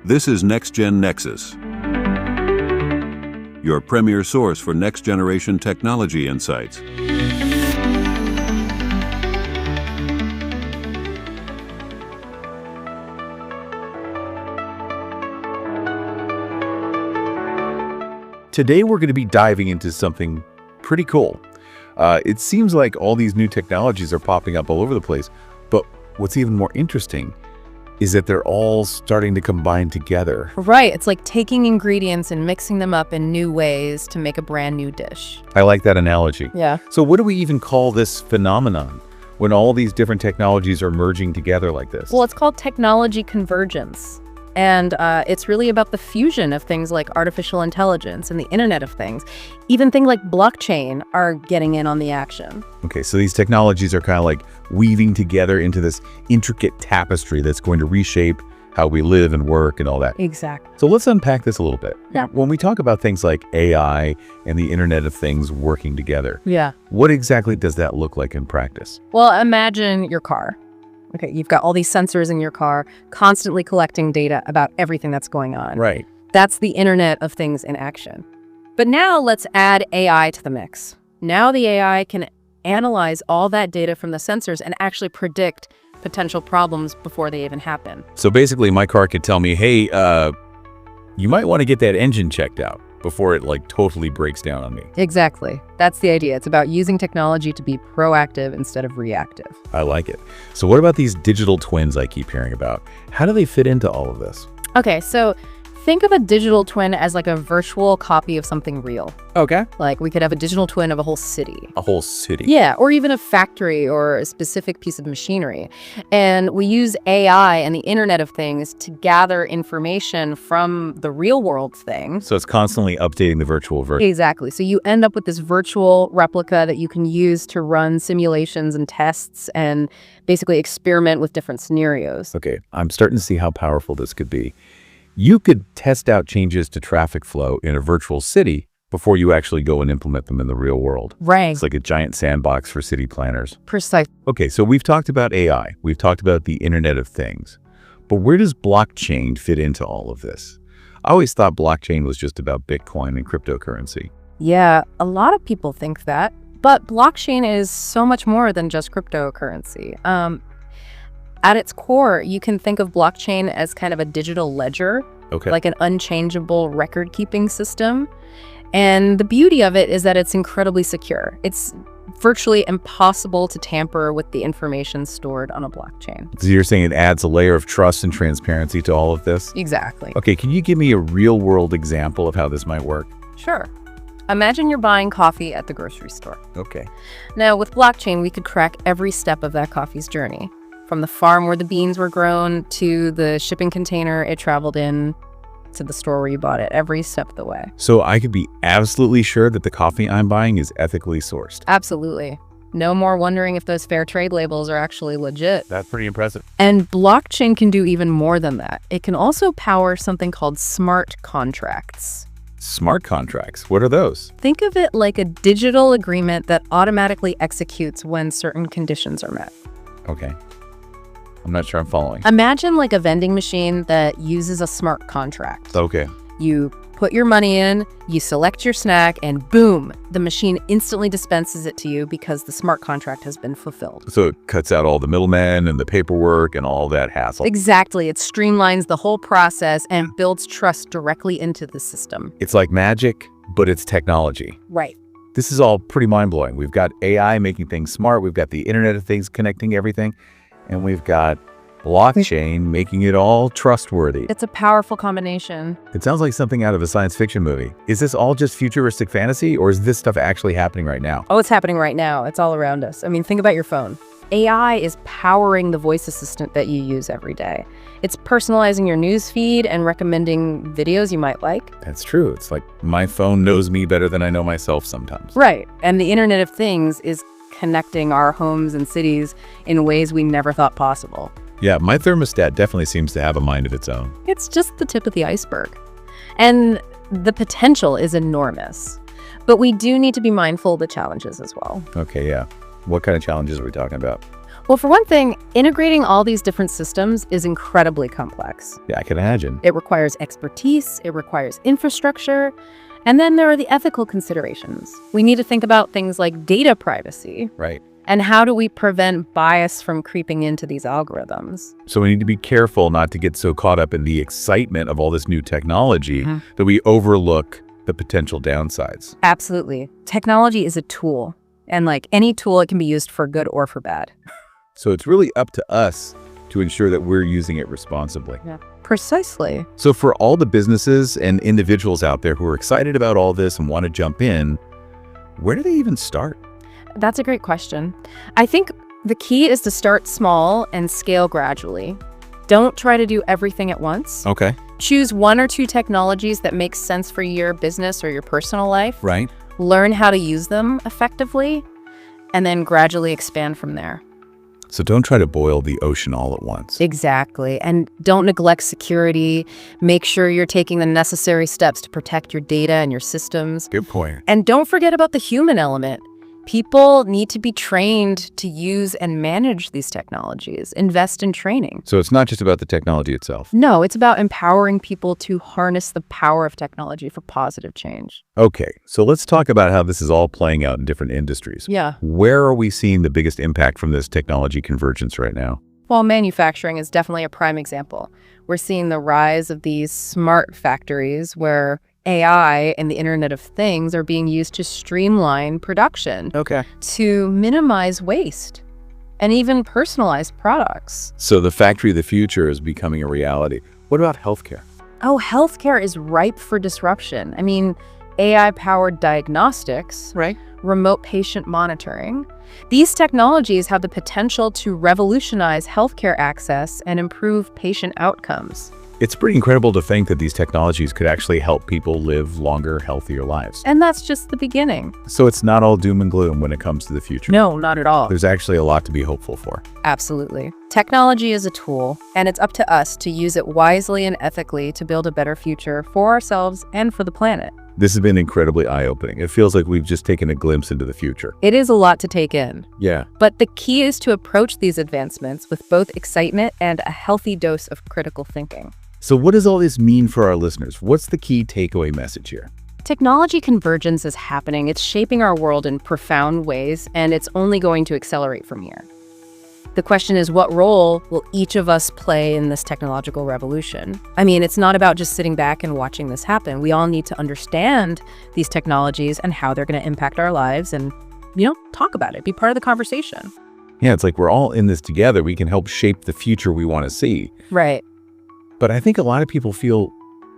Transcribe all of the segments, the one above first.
This is NextGen Nexus, your premier source for next-generation technology insights. Today we're going to be diving into something pretty cool. It seems like all these new technologies are popping up all over the place, but what's even more interesting is that they're all starting to combine together. Right. It's like taking ingredients and mixing them up in new ways to make a brand new dish. I like that analogy. Yeah. So what do we even call this phenomenon when all these different technologies are merging together like this? Well, it's called technology convergence. And it's really about the fusion of things like artificial intelligence and the Internet of Things. Even things like blockchain are getting in on the action. Okay, so these technologies are kind of like weaving together into this intricate tapestry that's going to reshape how we live and work and all that. Exactly. So let's unpack this a little bit. Yeah. When we talk about things like AI and the Internet of Things working together, Yeah. what exactly does that look like in practice? Well, imagine your car. Okay, you've got all these sensors in your car constantly collecting data about everything that's going on. Right. That's the Internet of Things in action. But now let's add AI to the mix. Now the AI can analyze all that data from the sensors and actually predict potential problems before they even happen. So basically my car could tell me, hey, you might want to get that engine checked out before it like totally breaks down on me. Exactly. That's the idea. It's about using technology to be proactive instead of reactive. I like it. So what about these digital twins I keep hearing about? How do they fit into all of this? Okay, so think of a digital twin as like a virtual copy of something real. Okay. Like we could have a digital twin of a whole city. A whole city. Yeah, or even a factory or a specific piece of machinery. And we use AI and the Internet of Things to gather information from the real world thing. So it's constantly updating the virtual version. Exactly. So you end up with this virtual replica that you can use to run simulations and tests and basically experiment with different scenarios. Okay, I'm starting to see how powerful this could be. You could test out changes to traffic flow in a virtual city before you actually go and implement them in the real world. Right. It's like a giant sandbox for city planners. Precisely. Okay, so we've talked about AI. We've talked about the Internet of Things. But where does blockchain fit into all of this? I always thought blockchain was just about Bitcoin and cryptocurrency. Yeah, a lot of people think that. But blockchain is so much more than just cryptocurrency. At its core, you can think of blockchain as kind of a digital ledger, Okay. like an unchangeable record-keeping system. And the beauty of it is that it's incredibly secure. It's virtually impossible to tamper with the information stored on a blockchain. So you're saying it adds a layer of trust and transparency to all of this? Exactly. Okay, can you give me a real-world example of how this might work? Sure. Imagine you're buying coffee at the grocery store. Okay. Now, with blockchain, we could track every step of that coffee's journey, from the farm where the beans were grown to the shipping container it traveled in to the store where you bought it, every step of the way. So I could be absolutely sure that the coffee I'm buying is ethically sourced. Absolutely. No more wondering if those fair trade labels are actually legit. That's pretty impressive. And blockchain can do even more than that. It can also power something called smart contracts. Smart contracts, what are those? Think of it like a digital agreement that automatically executes when certain conditions are met. Okay. I'm not sure I'm following. Imagine like a vending machine that uses a smart contract. Okay. You put your money in, you select your snack, and boom, the machine instantly dispenses it to you because the smart contract has been fulfilled. So it cuts out all the middlemen and the paperwork and all that hassle. Exactly. It streamlines the whole process and builds trust directly into the system. It's like magic, but it's technology. Right. This is all pretty mind-blowing. We've got AI making things smart. We've got the Internet of Things connecting everything. And we've got blockchain making it all trustworthy. It's a powerful combination. It sounds like something out of a science fiction movie. Is this all just futuristic fantasy, or is this stuff actually happening right now? Oh, it's happening right now. It's all around us. I mean, think about your phone. AI is powering the voice assistant that you use every day. It's personalizing your news feed and recommending videos you might like. That's true. It's like my phone knows me better than I know myself sometimes. Right. And the Internet of Things is connecting our homes and cities in ways we never thought possible. Yeah, my thermostat definitely seems to have a mind of its own. It's just the tip of the iceberg. And the potential is enormous. But we do need to be mindful of the challenges as well. Okay, yeah. What kind of challenges are we talking about? Well, for one thing, integrating all these different systems is incredibly complex. Yeah, I can imagine. It requires expertise, it requires infrastructure, and then there are the ethical considerations. We need to think about things like data privacy. Right. And how do we prevent bias from creeping into these algorithms? So we need to be careful not to get so caught up in the excitement of all this new technology that we overlook the potential downsides. Absolutely. Technology is a tool. And like any tool, it can be used for good or for bad. So it's really up to us to ensure that we're using it responsibly. Yeah. Precisely. So for all the businesses and individuals out there who are excited about all this and want to jump in, where do they even start? That's a great question. I think the key is to start small and scale gradually. Don't try to do everything at once. Okay. Choose one or two technologies that make sense for your business or your personal life. Right. Learn how to use them effectively, and then gradually expand from there. So don't try to boil the ocean all at once. Exactly. And don't neglect security. Make sure you're taking the necessary steps to protect your data and your systems. Good point. And don't forget about the human element. People need to be trained to use and manage these technologies. Invest in training. So it's not just about the technology itself. No, it's about empowering people to harness the power of technology for positive change. Okay, so let's talk about how this is all playing out in different industries. Yeah. Where are we seeing the biggest impact from this technology convergence right now? Well, manufacturing is definitely a prime example. We're seeing the rise of these smart factories where AI and the Internet of Things are being used to streamline production, Okay. to minimize waste, and even personalize products. So the factory of the future is becoming a reality. What about healthcare? Oh, healthcare is ripe for disruption. I mean, AI-powered diagnostics, Right. remote patient monitoring. These technologies have the potential to revolutionize healthcare access and improve patient outcomes. It's pretty incredible to think that these technologies could actually help people live longer, healthier lives. And that's just the beginning. So it's not all doom and gloom when it comes to the future. No, not at all. There's actually a lot to be hopeful for. Absolutely. Technology is a tool, and it's up to us to use it wisely and ethically to build a better future for ourselves and for the planet. This has been incredibly eye-opening. It feels like we've just taken a glimpse into the future. It is a lot to take in. Yeah. But the key is to approach these advancements with both excitement and a healthy dose of critical thinking. So what does all this mean for our listeners? What's the key takeaway message here? Technology convergence is happening. It's shaping our world in profound ways, and it's only going to accelerate from here. The question is, what role will each of us play in this technological revolution? I mean, it's not about just sitting back and watching this happen. We all need to understand these technologies and how they're going to impact our lives and, talk about it, be part of the conversation. Yeah, it's like we're all in this together. We can help shape the future we want to see. Right. But I think a lot of people feel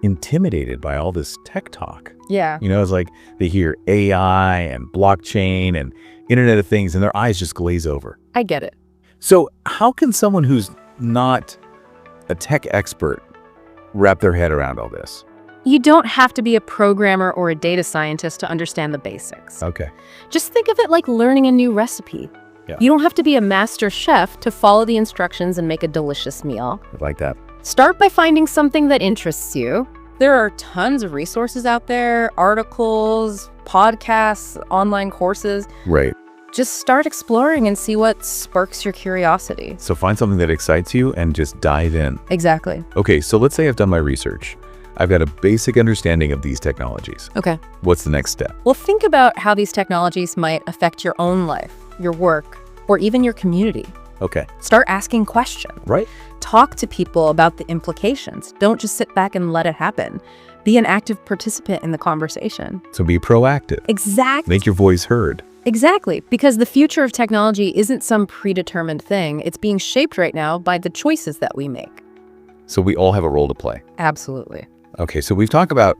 intimidated by all this tech talk. Yeah. It's like they hear AI and blockchain and Internet of Things and their eyes just glaze over. I get it. So how can someone who's not a tech expert wrap their head around all this? You don't have to be a programmer or a data scientist to understand the basics. Okay. Just think of it like learning a new recipe. Yeah. You don't have to be a master chef to follow the instructions and make a delicious meal. I like that. Start by finding something that interests you. There are tons of resources out there, articles, podcasts, online courses. Right. Just start exploring and see what sparks your curiosity. So find something that excites you and just dive in. Exactly. Okay, so let's say I've done my research. I've got a basic understanding of these technologies. Okay. What's the next step? Well, think about how these technologies might affect your own life, your work, or even your community. Okay. Start asking questions. Right. Talk to people about the implications. Don't just sit back and let it happen. Be an active participant in the conversation. So be proactive. Exactly. Make your voice heard. Exactly. Because the future of technology isn't some predetermined thing. It's being shaped right now by the choices that we make. So we all have a role to play. Absolutely. Okay, so we've talked about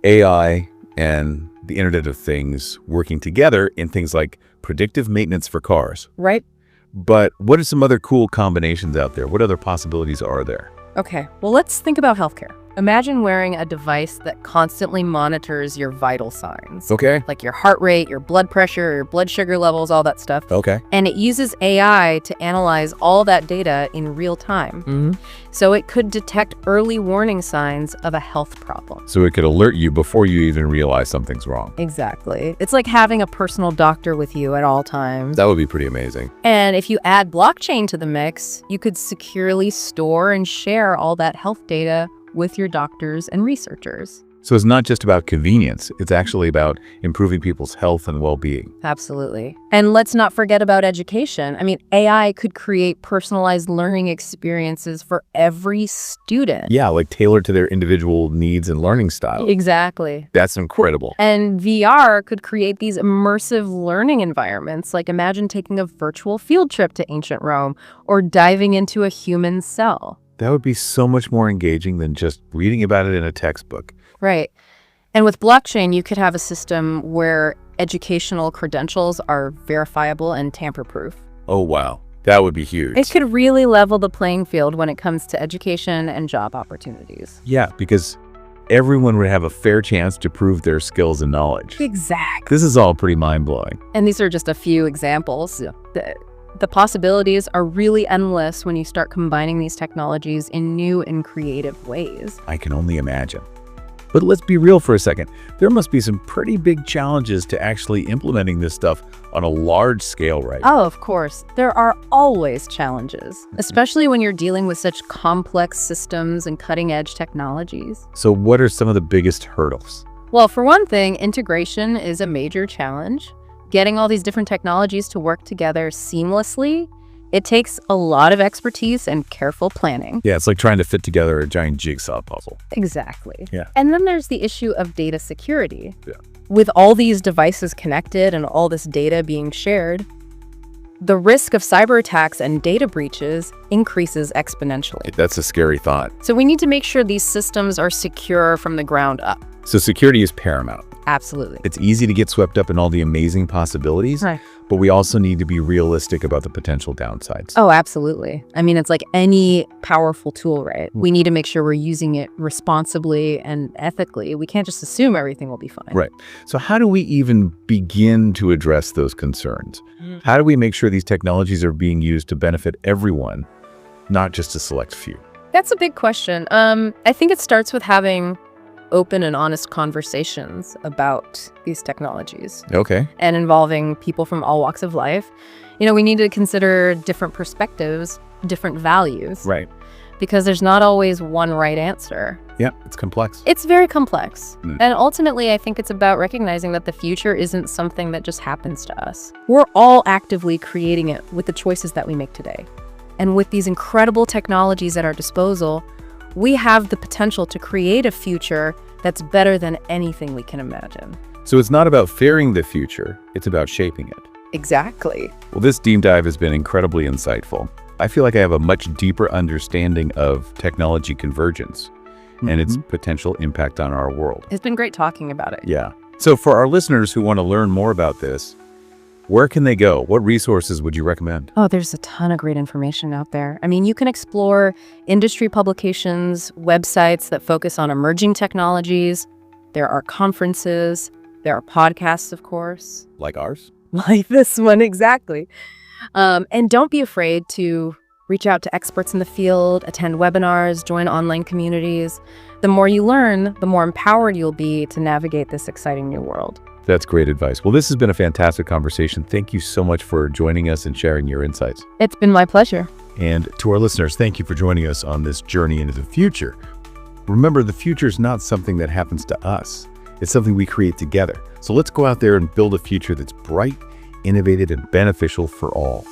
AI and the Internet of Things working together in things like predictive maintenance for cars. Right? But what are some other cool combinations out there? What other possibilities are there? Okay. Well, let's think about healthcare. Imagine wearing a device that constantly monitors your vital signs. Okay. Like your heart rate, your blood pressure, your blood sugar levels, all that stuff. Okay. And it uses AI to analyze all that data in real time. So it could detect early warning signs of a health problem. So it could alert you before you even realize something's wrong. Exactly. It's like having a personal doctor with you at all times. That would be pretty amazing. And if you add blockchain to the mix, you could securely store and share all that health data with your doctors and researchers. So it's not just about convenience. It's actually about improving people's health and well-being. Absolutely. And let's not forget about education. I mean, AI could create personalized learning experiences for every student. Yeah, like tailored to their individual needs and learning style. Exactly. That's incredible. And VR could create these immersive learning environments. Like imagine taking a virtual field trip to ancient Rome or diving into a human cell. That would be so much more engaging than just reading about it in a textbook. Right. And with blockchain, you could have a system where educational credentials are verifiable and tamper-proof. Oh, wow. That would be huge. It could really level the playing field when it comes to education and job opportunities. Yeah, because everyone would have a fair chance to prove their skills and knowledge. Exactly. This is all pretty mind-blowing. And these are just a few examples. The possibilities are really endless when you start combining these technologies in new and creative ways. I can only imagine. But let's be real for a second. There must be some pretty big challenges to actually implementing this stuff on a large scale, right? Oh, of course. There are always challenges, especially when you're dealing with such complex systems and cutting-edge technologies. So what are some of the biggest hurdles? Well, for one thing, integration is a major challenge. Getting all these different technologies to work together seamlessly, it takes a lot of expertise and careful planning. Yeah, it's like trying to fit together a giant jigsaw puzzle. Exactly. Yeah. And then there's the issue of data security. Yeah. With all these devices connected and all this data being shared, the risk of cyber attacks and data breaches increases exponentially. That's a scary thought. So we need to make sure these systems are secure from the ground up. So security is paramount. Absolutely. It's easy to get swept up in all the amazing possibilities, Right. but we also need to be realistic about the potential downsides. Oh, absolutely. I mean, it's like any powerful tool, right? We need to make sure we're using it responsibly and ethically. We can't just assume everything will be fine. Right. So how do we even begin to address those concerns? How do we make sure these technologies are being used to benefit everyone, not just a select few? That's a big question. I think it starts with having open and honest conversations about these technologies Okay. and involving people from all walks of life. You know, we need to consider different perspectives, different values, Right. because there's not always one right answer. Yeah, it's complex. It's very complex. Mm. And ultimately, I think it's about recognizing that the future isn't something that just happens to us. We're all actively creating it with the choices that we make today. And with these incredible technologies at our disposal, we have the potential to create a future that's better than anything we can imagine. So it's not about fearing the future, it's about shaping it. Exactly. Well, this deep dive has been incredibly insightful. I feel like I have a much deeper understanding of technology convergence and its potential impact on our world. It's been great talking about it. Yeah. So for our listeners who want to learn more about this, where can they go? What resources would you recommend? Oh, there's a ton of great information out there. I mean, you can explore industry publications, websites that focus on emerging technologies. There are conferences. There are podcasts, of course. Like ours? Like this one, exactly. And don't be afraid to reach out to experts in the field, attend webinars, join online communities. The more you learn, the more empowered you'll be to navigate this exciting new world. That's great advice. Well, this has been a fantastic conversation. Thank you so much for joining us and sharing your insights. It's been my pleasure. And to our listeners, thank you for joining us on this journey into the future. Remember, the future is not something that happens to us. It's something we create together. So let's go out there and build a future that's bright, innovative, and beneficial for all.